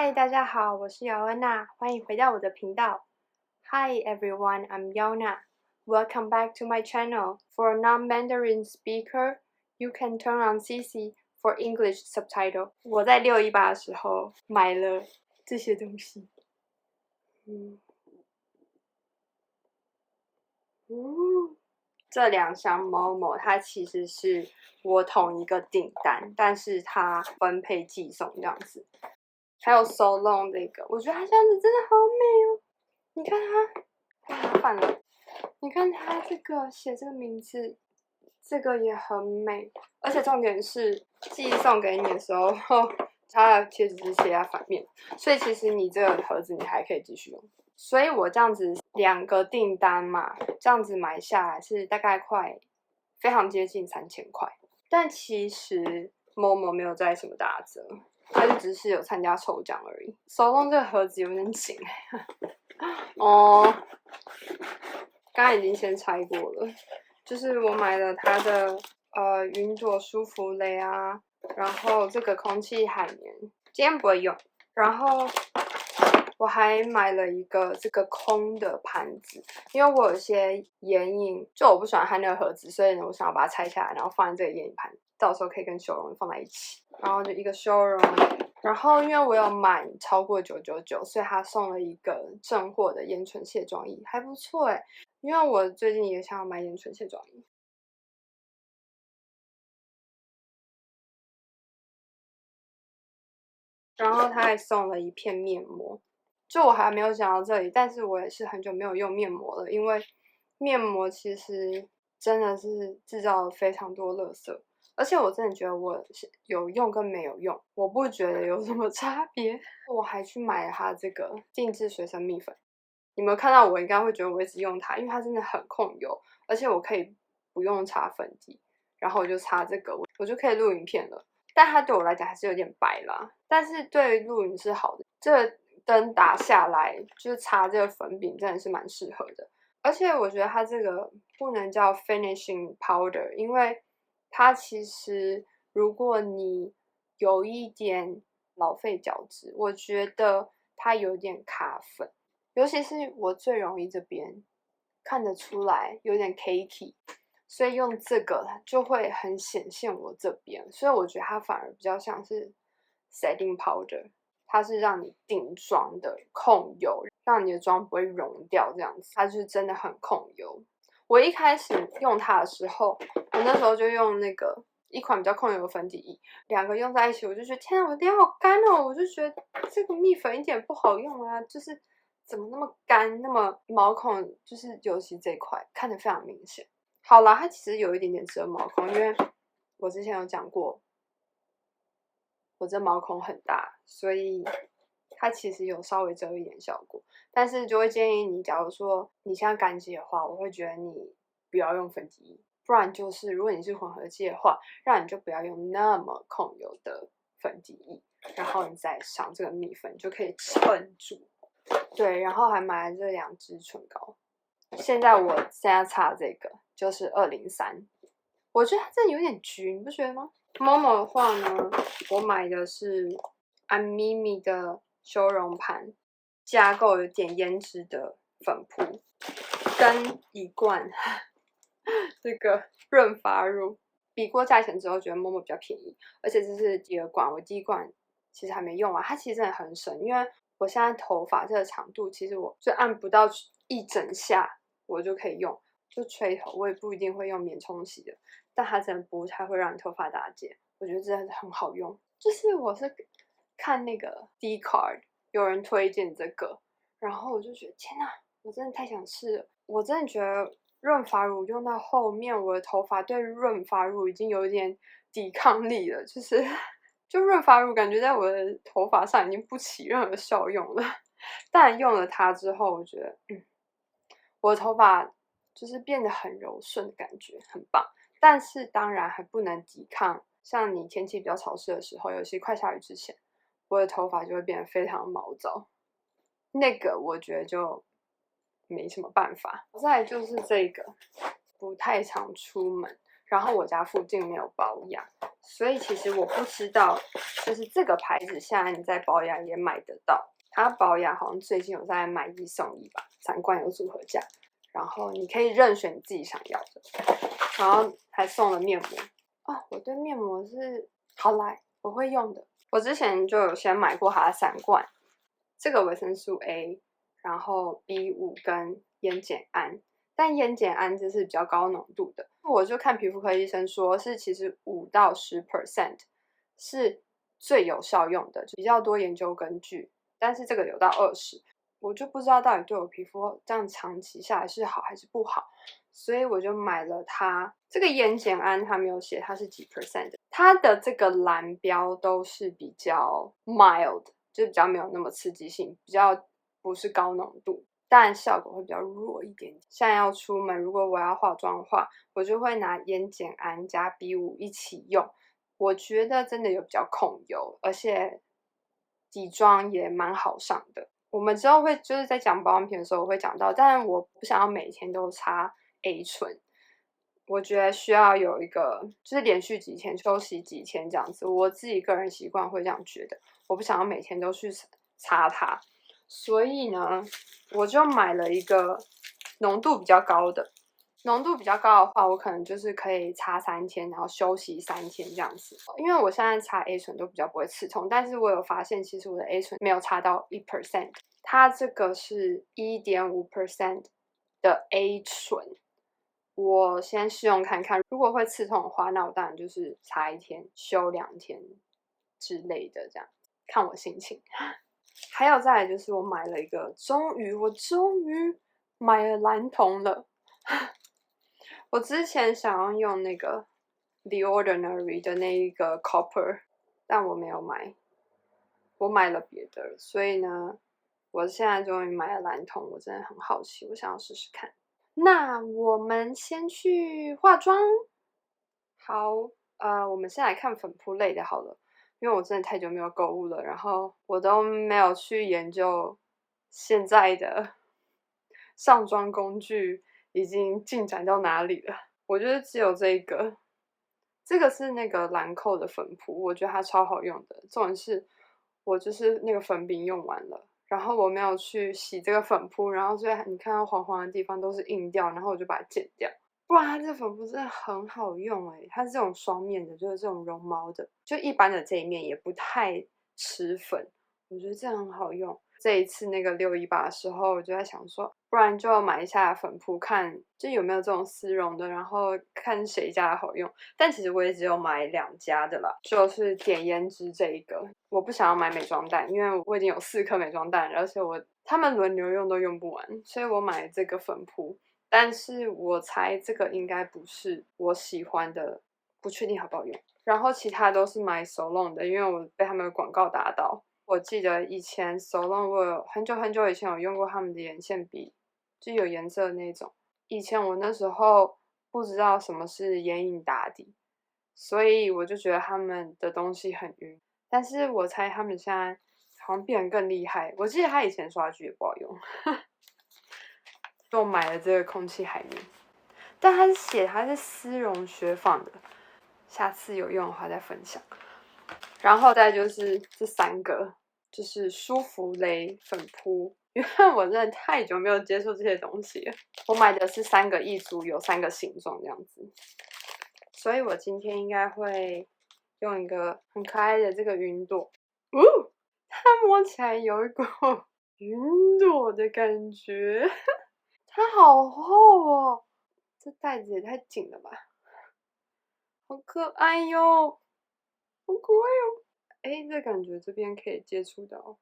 嗨，大家好，我是姚恩娜，欢迎回到我的频道。Hi everyone, I'm Yaona. Welcome back to my channel. For a non-Mandarin speaker, you can turn on CC for English subtitle. 我在618的时候买了这些东西。这两箱某某它其实是我同一个订单，但是它分配寄送这样子。还有 So Long 这个，我觉得它这样子真的好美哦！你看它，太麻烦了。你看它这个写这个名字，这个也很美，而且重点是寄送给你的时候，它的贴纸是写在反面，所以其实你这个盒子你还可以继续用。所以我这样子2个订单嘛，这样子买下来是大概非常接近3000块，但其实某某没有在什么打折，它就只是有参加抽奖而已。手动这个盒子有点紧哦，刚刚已经先拆过了，就是我买了它的云朵舒芙蕾啊，然后这个空气海绵，今天不会用，然后我还买了一个这个空的盘子，因为我有些眼影，就我不喜欢它那个盒子，所以呢，我想要把它拆下来，然后放在这个眼影盘，到时候可以跟修容放在一起。然后就一个修容，然后因为我有买超过999，所以他送了一个正货的眼唇卸妆液，还不错诶。因为我最近也想要买眼唇卸妆液。然后他还送了一片面膜。就我还没有讲到这里，但是我也是很久没有用面膜了，因为面膜其实真的是制造了非常多垃圾，而且我真的觉得我有用跟没有用，我不觉得有什么差别。我还去买了它这个定制随身蜜粉，你们看到我应该会觉得我一直用它，因为它真的很控油，而且我可以不用擦粉底，然后我就擦这个，我就可以录影片了。但它对我来讲还是有点白啦，但是对录影是好的。这个灯打下来，就是擦这个粉饼真的是蛮适合的。而且我觉得它这个不能叫 finishing powder， 因为它其实如果你有一点老废角质，我觉得它有点卡粉，尤其是我最容易这边看得出来有点 cakey。所以用这个就会很显现我这边，所以我觉得它反而比较像是 setting powder， 它是让你定妆的控油，让你的妆不会溶掉这样子，它就是真的很控油。我一开始用它的时候，我那时候就用那个一款比较控油的粉底液，2个用在一起，我就觉得天啊，我的脸好干哦！我就觉得这个蜜粉一点不好用啊，就是怎么那么干，那么毛孔，就是尤其这一块看得非常明显。好啦，它其实有一点点遮毛孔，因为我之前有讲过，我这毛孔很大，所以它其实有稍微遮一点效果。但是就会建议你，假如说你现在干肌的话，我会觉得你不要用粉底液，不然就是如果你是混合肌的话，让你就不要用那么控油的粉底液，然后你再上这个蜜粉就可以撑住。对，然后还买了这2支唇膏。现在擦这个就是203，我觉得它真的有点橘，你不觉得吗？Momo 的话呢，我买的是 Amimi 的修容盘，加购有点胭脂的粉扑，跟一罐这个润发乳。比过价钱之后，觉得 Momo 比较便宜，而且这是第2罐，我第1罐其实还没用完，它其实真的很省，因为我现在头发这个长度，其实我就按不到一整下。我就可以用，就吹头，我也不一定会用免冲洗的，但它真的不太会让你头发打结，我觉得真的很好用。就是我是看那个 Dcard 有人推荐这个，然后我就觉得天哪，我真的太想试了。我真的觉得润发乳用到后面，我的头发对润发乳已经有一点抵抗力了，就润发乳感觉在我的头发上已经不起任何效用了。但用了它之后，我觉得我的头发就是变得很柔顺的感觉，很棒。但是当然还不能抵抗，像你天气比较潮湿的时候，尤其快下雨之前，我的头发就会变得非常毛躁。那个我觉得就没什么办法。再来就是这个，不太常出门，然后我家附近没有保养，所以其实我不知道，就是这个牌子现在你在保养也买得到。它保养好像最近有在买1送1吧，3罐有组合价，然后你可以任选你自己想要的，然后还送了面膜。哦，我对面膜是好来，我会用的。我之前就有先买过它的3罐，这个维生素 A， 然后 B5 跟烟碱胺，但烟碱胺这是比较高浓度的。我就看皮肤科医生说，是其实5到10% 是最有效用的，比较多研究根据。但是这个有到20%，我就不知道到底对我皮肤这样长期下来是好还是不好，所以我就买了它。这个烟碱胺它没有写它是几 percent 的，它的这个蓝标都是比较 mild， 就比较没有那么刺激性，比较不是高浓度，但效果会比较弱一点。现在要出门，如果我要化妆的话，我就会拿烟碱胺加 B5 一起用。我觉得真的有比较控油，而且底妆也蛮好上的。我们之后会就是在讲保养品的时候我会讲到，但我不想要每天都擦 A 醇，我觉得需要有一个就是连续几天休息几天这样子。我自己个人习惯会这样觉得，我不想要每天都去擦它，所以呢，我就买了一个浓度比较高的。浓度比较高的话，我可能就是可以擦3天，然后休息3天这样子。因为我现在擦 A 醇都比较不会刺痛，但是我有发现，其实我的 A 醇没有擦到1%，它这个是1.5% 的 A 醇。我先试用看看，如果会刺痛的话，那我当然就是擦1天，休2天之类的，这样看我心情。还有再来就是我买了一个，我终于买了蓝铜了。我之前想要用那个 The Ordinary 的那一个 Copper， 但我没有买，我买了别的，所以呢，我现在终于买了蓝铜，我真的很好奇，我想要试试看。那我们先去化妆。好，我们先来看粉扑类的好了，因为我真的太久没有购物了，然后我都没有去研究现在的上妆工具已经进展到哪里了。我觉得只有这个是那个兰蔻的粉扑，我觉得它超好用的。重点是我就是那个粉饼用完了，然后我没有去洗这个粉扑，然后所以你看到黄黄的地方都是硬掉，然后我就把它剪掉。不然它这粉扑真的很好用它是这种双面的，就是这种绒毛的，就一般的这一面也不太吃粉，我觉得这样很好用。这一次那个618的时候，我就在想说，不然就买一下粉扑，看就有没有这种丝绒的，然后看谁家的好用。但其实我也只有买2家的啦，就是点胭脂这一个，我不想要买美妆蛋，因为我已经有4颗美妆蛋了，而且他们轮流用都用不完，所以我买这个粉扑。但是我猜这个应该不是我喜欢的，不确定好不好用。然后其他都是买 Solon 的，因为我被他们的广告打到。我记得以前 Solon 我有很久很久以前有用过他们的眼线笔，就有颜色的那种。以前我那时候不知道什么是眼影打底，所以我就觉得他们的东西很晕。但是我猜他们现在好像变得更厉害。我记得他以前刷具也不好用。就买了这个空气海绵，但它是写它是丝绒雪纺的，下次有用的话再分享。然后再就是这3个，就是舒芙蕾粉扑，因为我真的太久没有接触这些东西了。我买的是3个一组，有3个形状这样子，所以我今天应该会用一个很可爱的这个云朵。它摸起来有一股云朵的感觉。它好厚哦，这袋子也太紧了吧，好可爱哟，好可爱哟！这感觉这边可以接触到，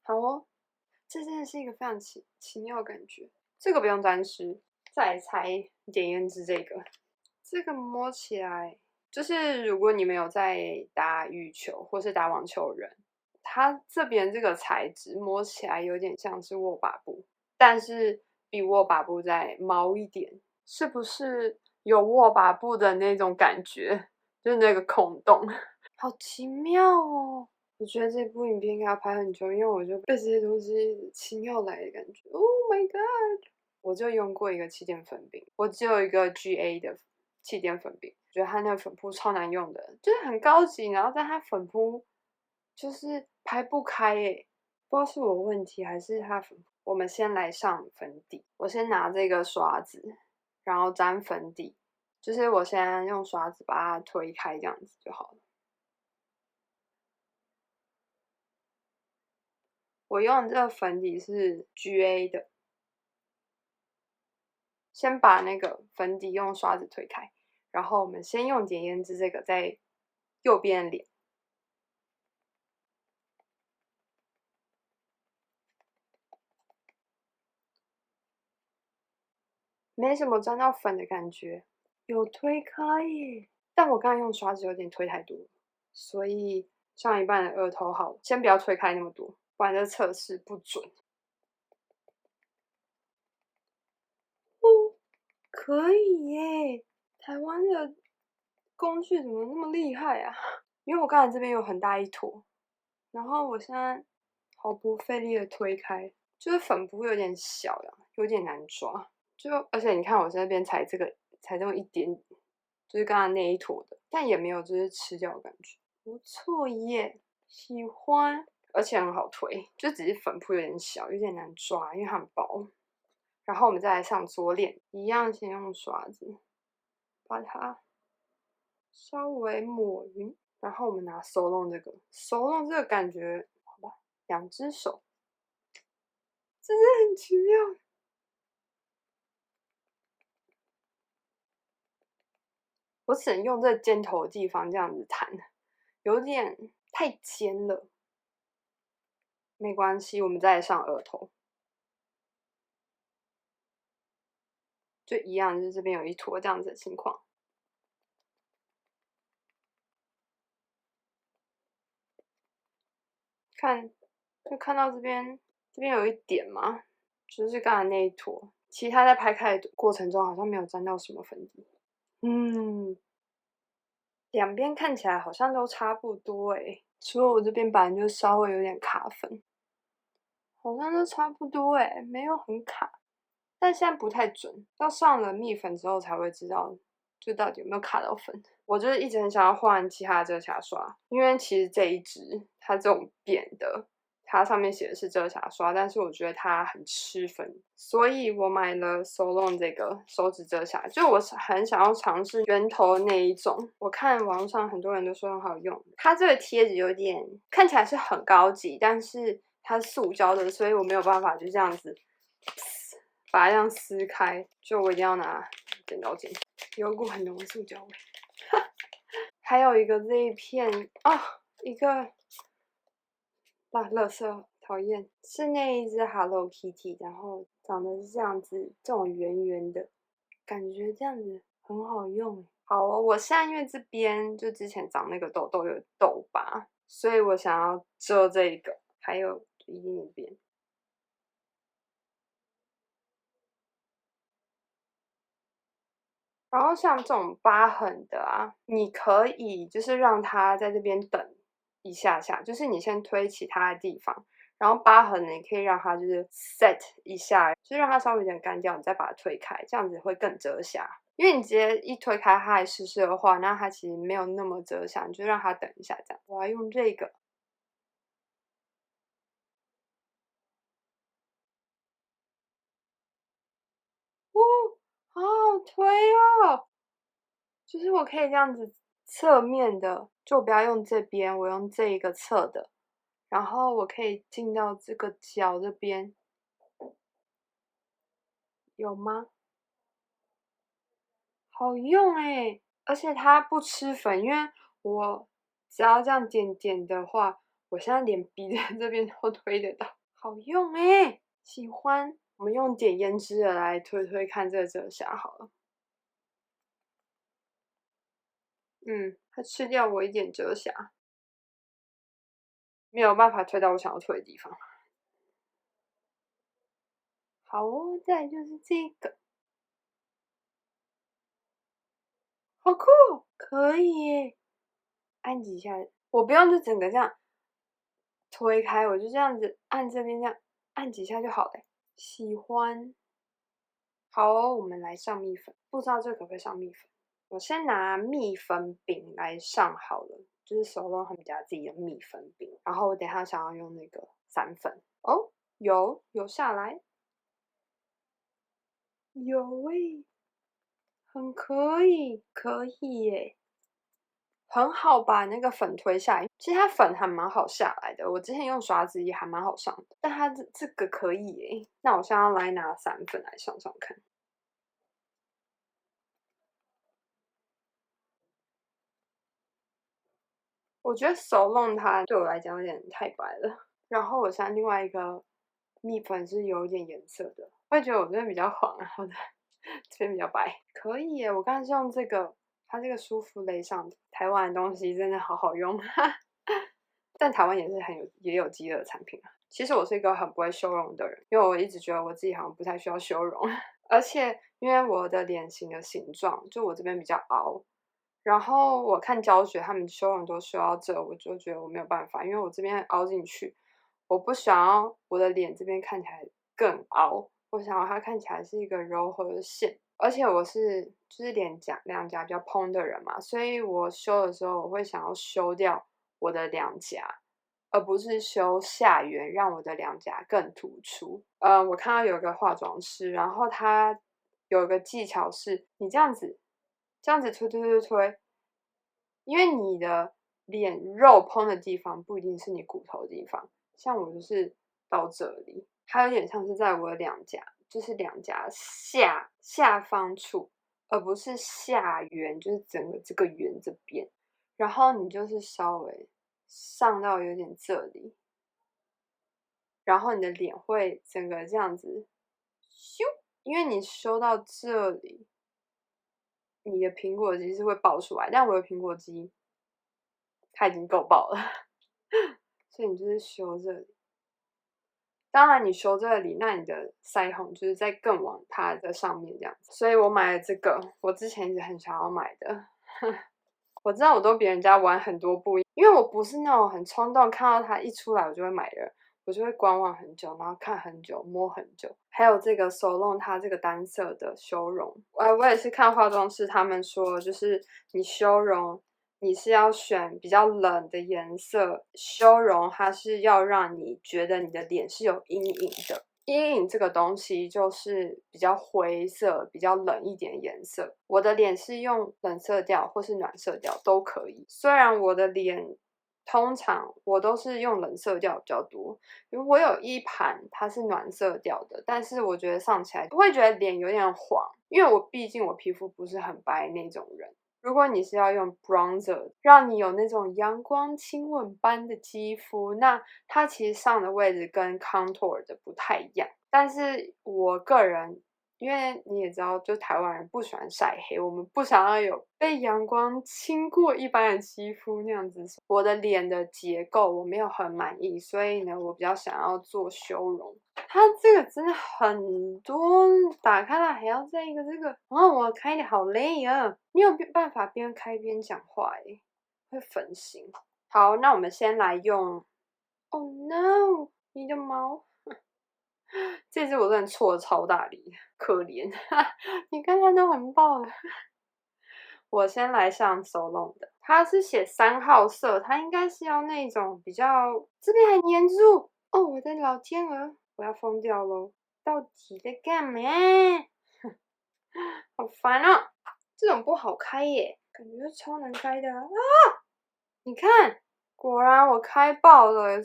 好哦，这真的是一个非常奇妙的感觉。这个不用沾湿，再来猜点胭脂这个摸起来，就是如果你们有在打羽球或是打网球人。它这边这个材质摸起来有点像是握把布，但是比握把布再毛一点，是不是有握把布的那种感觉？就是那个孔洞，好奇妙哦！我觉得这部影片应该要拍很久，因为我就被这些东西奇妙来的感觉。Oh my god！我就用过一个气垫粉饼，我只有一个 GA 的气垫粉饼，我觉得它那个粉扑超难用的，就是很高级，然后但它粉扑就是排不开耶，不知道是我问题还是它粉扑。我们先来上粉底，我先拿这个刷子，然后沾粉底，就是我先用刷子把它推开，这样子就好了。我用的这个粉底是 GA 的，先把那个粉底用刷子推开，然后我们先用点胭脂这个在右边脸，没什么沾到粉的感觉，有推开耶，但我刚才用刷子有点推太多，所以上一半的额头好，先不要推开那么多，不然这测试不准。哦，可以耶！台湾的工具怎么那么厉害啊？因为我刚才这边有很大一坨，然后我现在毫不费力的推开，就是粉扑有点小呀，有点难抓。而且你看我这边才这么一点，就是刚刚那一坨的，但也没有就是吃掉的感觉，不错耶，喜欢，而且很好推，就只是粉扑有点小，有点难抓，因为它很薄。然后我们再来上左脸，一样先用刷子把它稍微抹匀，然后我们拿手弄这个，手弄这个感觉，好吧，两只手，真的很奇妙。我只能用这尖头的地方这样子弹，有点太尖了，没关系，我们再来上额头，就一样，就是这边有一坨这样子的情况。就看到这边有一点嘛，就是刚才那一坨，其他在拍开的过程中好像没有沾到什么粉底。两边看起来好像都差不多诶，除了我这边本来就稍微有点卡粉，好像都差不多诶，没有很卡。但现在不太准，要上了蜜粉之后才会知道，就到底有没有卡到粉。我就是一直很想要换其他的遮瑕刷，因为其实这一支它这种扁的，它上面写的是遮瑕刷，但是我觉得它很吃粉，所以我买了 Solon 这个手指遮瑕，就我很想要尝试圆头那一种。我看网上很多人都说很好用，它这个贴纸有点看起来是很高级，但是它是塑胶的，所以我没有办法就这样子把它这样撕开，就我一定要拿剪刀剪，有股很浓的塑胶味。还有一个这一片啊，一个垃圾，讨厌，是那一只 Hello Kitty，然后长得是这样子，这种圆圆的，感觉这样子很好用。好哦，我现在因为这边就之前长那个痘痘有痘疤，所以我想要遮这个，还有一点点边。然后像这种疤痕的啊，你可以就是让它在这边等一下下，就是你先推其他的地方，然后疤痕你可以让它就是 set 一下，就是让它稍微有点干掉，你再把它推开，这样子会更遮瑕。因为你直接一推开它还湿湿的话，那它其实没有那么遮瑕，你就让它等一下这样。我要用这个，哦，好好推哦。就是我可以这样子侧面的，就我不要用这边，我用这一个侧的，然后我可以进到这个角这边，有吗？好用诶，而且它不吃粉，因为我只要这样点点的话，我现在脸鼻在这边都推得到，好用诶，喜欢。我们用点胭脂的来推推看这个遮瑕好了，它吃掉我一点遮瑕，没有办法推到我想要推的地方。好哦，再来就是这个，好酷哦，可以耶！按几下，我不用就整个这样推开，我就这样子按这边这样按几下就好了。喜欢，好哦，我们来上蜜粉，不知道这可不可以上蜜粉？我先拿蜜粉饼来上好了，就是手动他们家自己的蜜粉饼。然后我等一下想要用那个散粉哦，有下来，有诶、很可以，可以耶，很好把那个粉推下来。其实它粉还蛮好下来的，我之前用刷子也还蛮好上的，但它这个可以耶。那我现在要来拿散粉来上上看。我觉得手弄它对我来讲有点太白了。然后我现在另外一个蜜粉是有一点颜色的，我也觉得我这边比较黄，然后这边比较白。可以耶，我刚才是用这个，它这个舒肤蕾上的台湾的东西真的好好用，但台湾也是也有饥饿的产品啊。其实我是一个很不会修容的人，因为我一直觉得我自己好像不太需要修容，而且因为我的脸型的形状，就我这边比较凹，然后我看教学，他们修容都修到这，我就觉得我没有办法，因为我这边凹进去，我不想要我的脸这边看起来更凹，我想要它看起来是一个柔和的线。而且我是就是两颊比较蓬的人嘛，所以我修的时候我会想要修掉我的两颊，而不是修下缘，让我的两颊更突出。我看到有一个化妆师，然后他有一个技巧是，你这样子推，因为你的脸肉蓬的地方不一定是你骨头的地方，像我就是到这里，它有点像是在我的两颊，就是两颊下方处，而不是下缘，就是整个这个圆这边。然后你就是稍微上到有点这里，然后你的脸会整个这样子咻，因为你修到这里，你的苹果肌是会爆出来，但我的苹果肌它已经够爆了，所以你就是修这里。当然，你修这里，那你的腮红就是在更往它的上面这样子。所以我买了这个，我之前一直很想要买的。我知道我都比人家晚很多步，因为我不是那种很冲动，看到它一出来我就会买的，我就会观望很久，然后看很久，摸很久。还有这个手弄它这个单色的修容，我也是看化妆师他们说，就是你修容你是要选比较冷的颜色，修容它是要让你觉得你的脸是有阴影的。阴影这个东西就是比较灰色、比较冷一点颜色。我的脸是用冷色调或是暖色调都可以。虽然我的脸通常我都是用冷色调比较多，因为我有一盘它是暖色调的，但是我觉得上起来会觉得脸有点黄，因为毕竟我皮肤不是很白那种人。如果你是要用 bronzer，让你有那种阳光亲吻般的肌肤，那它其实上的位置跟 contour 的不太一样。但是我个人，因为你也知道，就台湾人不喜欢晒黑，我们不想要有被阳光亲过一般的肌肤那样子。我的脸的结构我没有很满意，所以呢，我比较想要做修容。它这个真的很多，打开来还要再一个这个，然后我开的好累啊！你有办法边开边讲话诶，会分心。好，那我们先来用。Oh no！你的毛，这次我真的错的超大力，可怜。你看它都很爆了。我先来上手弄的，它是写3号色，它应该是要那种比较，这边还粘住哦！我的老天鹅，我要疯掉喽！到底在干嘛？好烦哦！这种不好开耶，感觉超难开的啊！你看，果然我开爆了，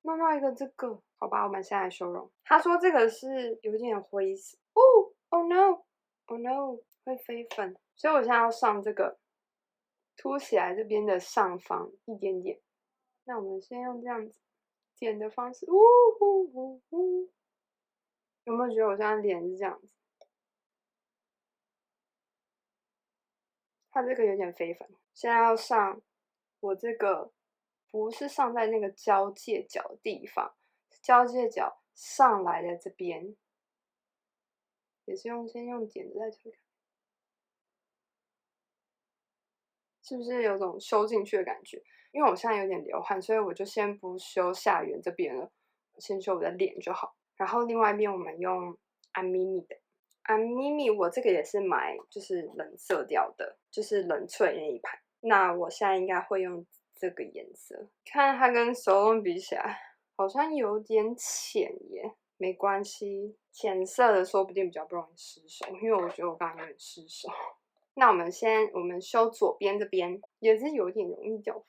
弄到一个这个，好吧，我们现在来修容。他说这个是有点灰色，哦，Oh no，Oh no，会飞粉，所以我现在要上这个凸起来这边的上方一点点。那我们先用这样子点的方式，呜呜呜呜，有没有觉得我现在脸是这样子？它这个有点飞粉，现在要上我这个，不是上在那个交界角地方，交界角上来的这边，也是先用点的再推开，是不是有种修进去的感觉？因为我现在有点流汗，所以我就先不修下缘这边了，先修我的脸就好。然后另外一边我们用安咪咪的，啊，咪咪，我这个也是买就是冷色调的，就是冷翠那一盘。那我现在应该会用这个颜色，看它跟手动比起来，好像有点浅耶。没关系，浅色的说不定比较不容易失手，因为我觉得我刚刚有点失手。那我们修左边这边，也是有点容易掉粉。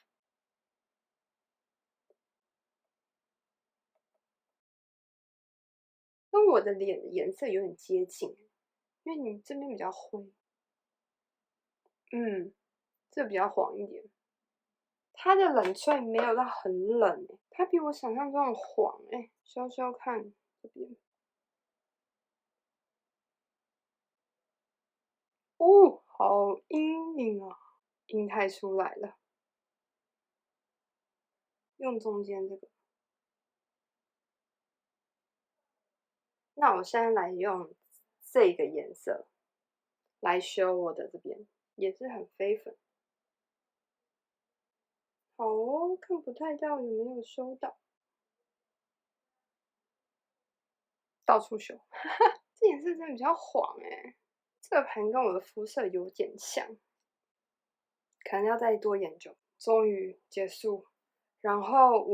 跟我的脸的颜色有点接近，因为你这边比较灰，这比较黄一点。它的冷萃没有到很冷它比我想象中的黄消消看这边，哦，好阴影啊，阴太出来了。用中间这个，那我现在来用这个颜色来修我的这边，也是很飞粉。好哦，看不太到有没有修到，到处修。这颜色真的比较黄这个盘跟我的肤色有点像，可能要再多研究。终于结束，然后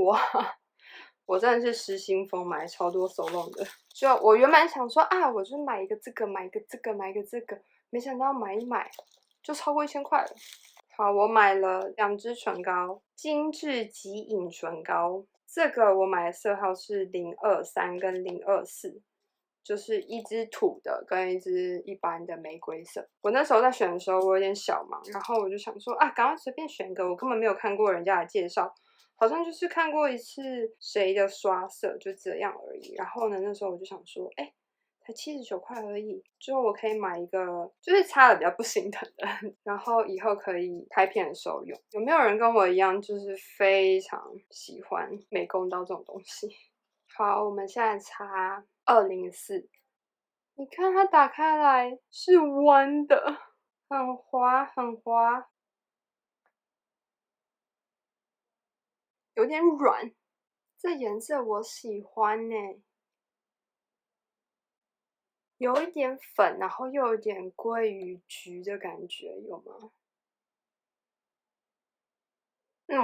我真的是失心疯，买超多手弄的。就我原本想说啊，我就买一个这个，买一个这个，买一个这个，没想到买一买就超过1000块了。好，我买了2支唇膏，精致极隐唇膏，这个我买的色号是023跟024。就是一支土的跟一支一般的玫瑰色。我那时候在选的时候，我有点小忙，然后我就想说啊，赶快随便选个，我根本没有看过人家的介绍，好像就是看过一次谁的刷色，就这样而已。然后呢，那时候我就想说，才79块而已，之后我可以买一个，就是擦的比较不心疼的，然后以后可以拍片的时候用。有没有人跟我一样，就是非常喜欢美工刀这种东西？好，我们现在擦204，你看它打开来是弯的，很滑很滑，有点软。这颜色我喜欢有一点粉，然后又有点鲑鱼橘的感觉，有吗？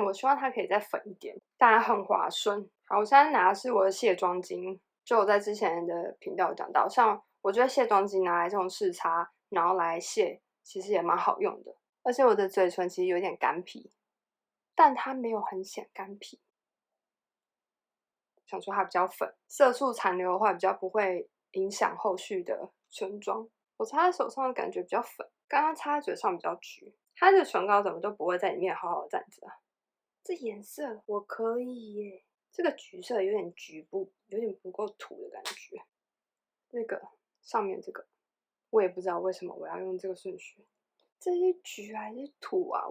我希望它可以再粉一点，当然很滑顺。好，我现在拿的是我的卸妆巾，就我在之前的频道有讲到，像我觉得卸妆巾拿来这种试擦，然后来卸，其实也蛮好用的。而且我的嘴唇其实有点干皮，但它没有很显干皮。想说它比较粉，色素残留的话比较不会影响后续的唇妆。我擦在手上的感觉比较粉，刚刚擦在嘴上比较橘。它的唇膏怎么都不会在里面好好站着啊？这颜色我可以耶，这个橘色有点局部，有点不够土的感觉。这个上面这个，我也不知道为什么我要用这个顺序。这是橘还是土啊？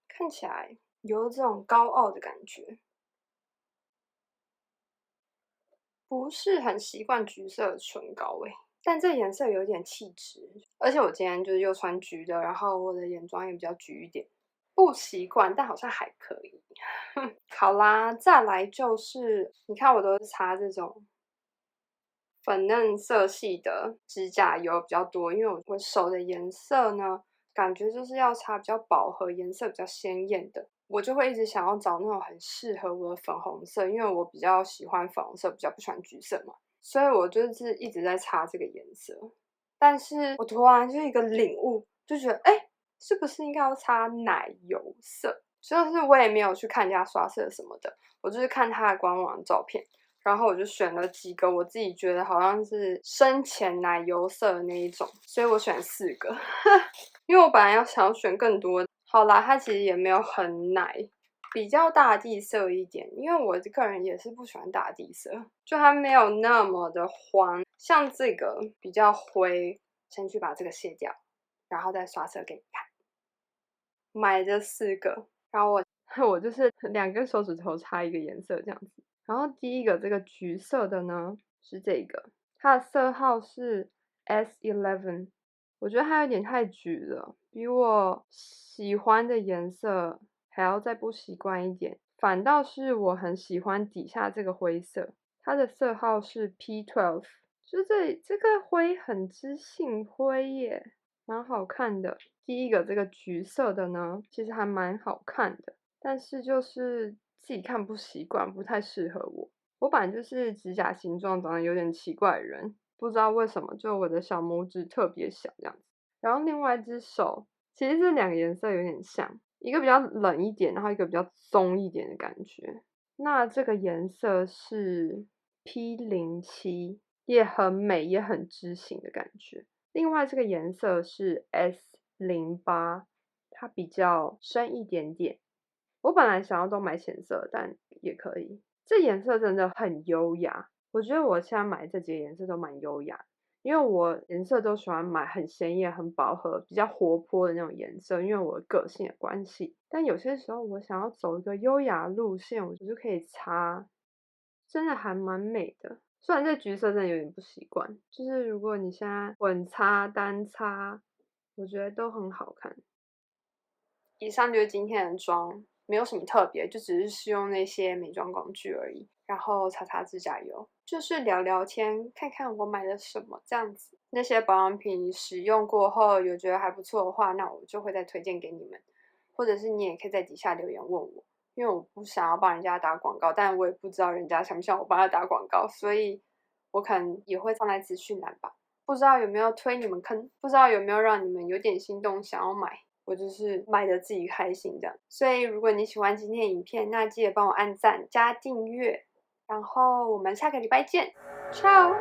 看起来有这种高傲的感觉，不是很习惯橘色的唇膏但这颜色有点气质，而且我今天就是又穿橘的，然后我的眼妆也比较橘一点，不习惯，但好像还可以。好啦，再来就是你看我都是擦这种粉嫩色系的指甲油比较多，因为我手的颜色呢，感觉就是要擦比较饱和、颜色比较鲜艳的，我就会一直想要找那种很适合我的粉红色，因为我比较喜欢粉红色，比较不喜欢橘色嘛，所以我就是一直在擦这个颜色。但是我突然就一个领悟，就觉得是不是应该要擦奶油色？就是我也没有去看人家刷色什么的，我就是看他的官网照片。然后我就选了几个我自己觉得好像是深浅奶油色的那一种，所以我选4个，因为我本来想要选更多。好啦，它其实也没有很奶，比较大地色一点，因为我个人也是不喜欢大地色，就它没有那么的黄，像这个比较灰。先去把这个卸掉，然后再刷色给你看。买这4个，然后我就是2根手指头擦一个颜色这样子。然后第一个这个橘色的呢是这个，它的色号是 S11，我觉得它有点太橘了，比我喜欢的颜色还要再不习惯一点。反倒是我很喜欢底下这个灰色，它的色号是 P12，就这个灰很知性灰耶，蛮好看的。第一个这个橘色的呢，其实还蛮好看的，但是就是自己看不习惯，不太适合我。我本来就是指甲形状长得有点奇怪的人，不知道为什么，就我的小拇指特别小这样子。然后另外一只手，其实这两个颜色有点像，一个比较冷一点，然后一个比较棕一点的感觉。那这个颜色是 P07，也很美，也很知性的感觉。另外这个颜色是 S08，它比较深一点点。我本来想要都买浅色，但也可以。这颜色真的很优雅，我觉得我现在买这几个颜色都蛮优雅，因为我颜色都喜欢买很鲜艳、很饱和、比较活泼的那种颜色，因为我的个性的关系。但有些时候我想要走一个优雅路线，我就可以擦，真的还蛮美的。虽然这橘色真的有点不习惯，就是如果你现在混擦、单擦，我觉得都很好看。以上就是今天的妆，没有什么特别，就只是试用那些美妆工具而已，然后擦擦指甲油，就是聊聊天，看看我买了什么这样子。那些保养品使用过后有觉得还不错的话，那我就会再推荐给你们，或者是你也可以在底下留言问我，因为我不想要帮人家打广告，但我也不知道人家想不想我帮他打广告，所以我可能也会放在资讯栏吧。不知道有没有推你们坑，不知道有没有让你们有点心动想要买。我就是买的自己开心这样，所以如果你喜欢今天的影片，那记得帮我按赞加订阅，然后我们下个礼拜见，ciao。